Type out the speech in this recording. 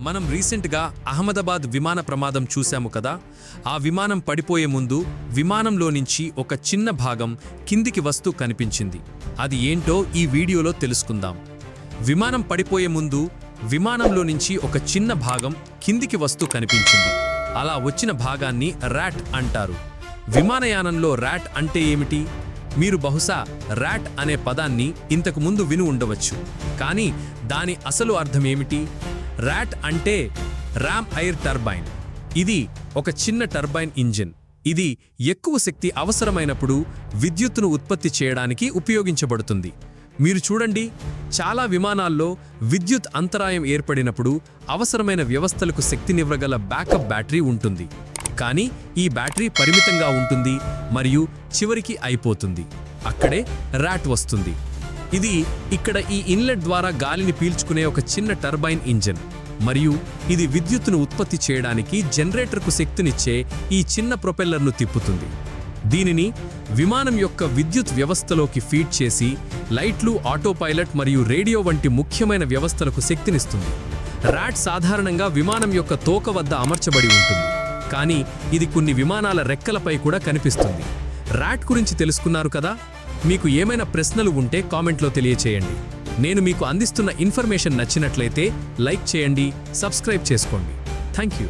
మనం రీసెంట్గా అహ్మదాబాద్ విమాన ప్రమాదం చూశాము కదా. ఆ విమానం పడిపోయే ముందు విమానంలో నుంచి ఒక చిన్న భాగం కిందికి వస్తూ కనిపించింది. అది ఏంటో ఈ వీడియోలో తెలుసుకుందాం. విమానం పడిపోయే ముందు విమానంలో నుంచి ఒక చిన్న భాగం కిందికి వస్తూ కనిపించింది. అలా వచ్చిన భాగాన్ని ర్యాట్ అంటారు. విమానయానంలో ర్యాట్ అంటే ఏమిటి? మీరు బహుశా ర్యాట్ అనే పదాన్ని ఇంతకు ముందు విని ఉండవచ్చు. కానీ దాని అసలు అర్థమేమిటి? ర్యాట్ అంటే ర్యామ్ ఎయిర్ టర్బైన్. ఇది ఒక చిన్న టర్బైన్ ఇంజిన్. ఇది ఎక్కువ శక్తి అవసరమైనప్పుడు విద్యుత్తును ఉత్పత్తి చేయడానికి ఉపయోగించబడుతుంది. మీరు చూడండి, చాలా విమానాల్లో విద్యుత్ అంతరాయం ఏర్పడినప్పుడు అవసరమైన వ్యవస్థలకు శక్తినివ్వగల బ్యాకప్ బ్యాటరీ ఉంటుంది. కానీ ఈ బ్యాటరీ పరిమితంగా ఉంటుంది మరియు చివరికి అయిపోతుంది. అక్కడే ర్యాట్ వస్తుంది. ఇది ఇక్కడ ఈ ఇన్లెట్ ద్వారా గాలిని పీల్చుకునే ఒక చిన్న టర్బైన్ ఇంజిన్, మరియు ఇది విద్యుత్తును ఉత్పత్తి చేయడానికి జనరేటర్కు శక్తినిచ్చే ఈ చిన్న ప్రొపెల్లర్ను తిప్పుతుంది. దీనిని విమానం యొక్క విద్యుత్ వ్యవస్థలోకి ఫీడ్ చేసి లైట్లు, ఆటోపైలట్ మరియు రేడియో వంటి ముఖ్యమైన వ్యవస్థలకు శక్తినిస్తుంది. ర్యాట్ సాధారణంగా విమానం యొక్క తోక వద్ద అమర్చబడి ఉంటుంది, కానీ ఇది కొన్ని విమానాల రెక్కలపై కూడా కనిపిస్తుంది. ర్యాట్ గురించి తెలుసుకున్నారు కదా. మీకు ఏమైనా ప్రశ్నలు ఉంటే కామెంట్లో తెలియచేయండి. నేను మీకు అందిస్తున్న ఇన్ఫర్మేషన్ నచ్చినట్లయితే లైక్ చేయండి, సబ్స్క్రైబ్ చేసుకోండి. Thank you.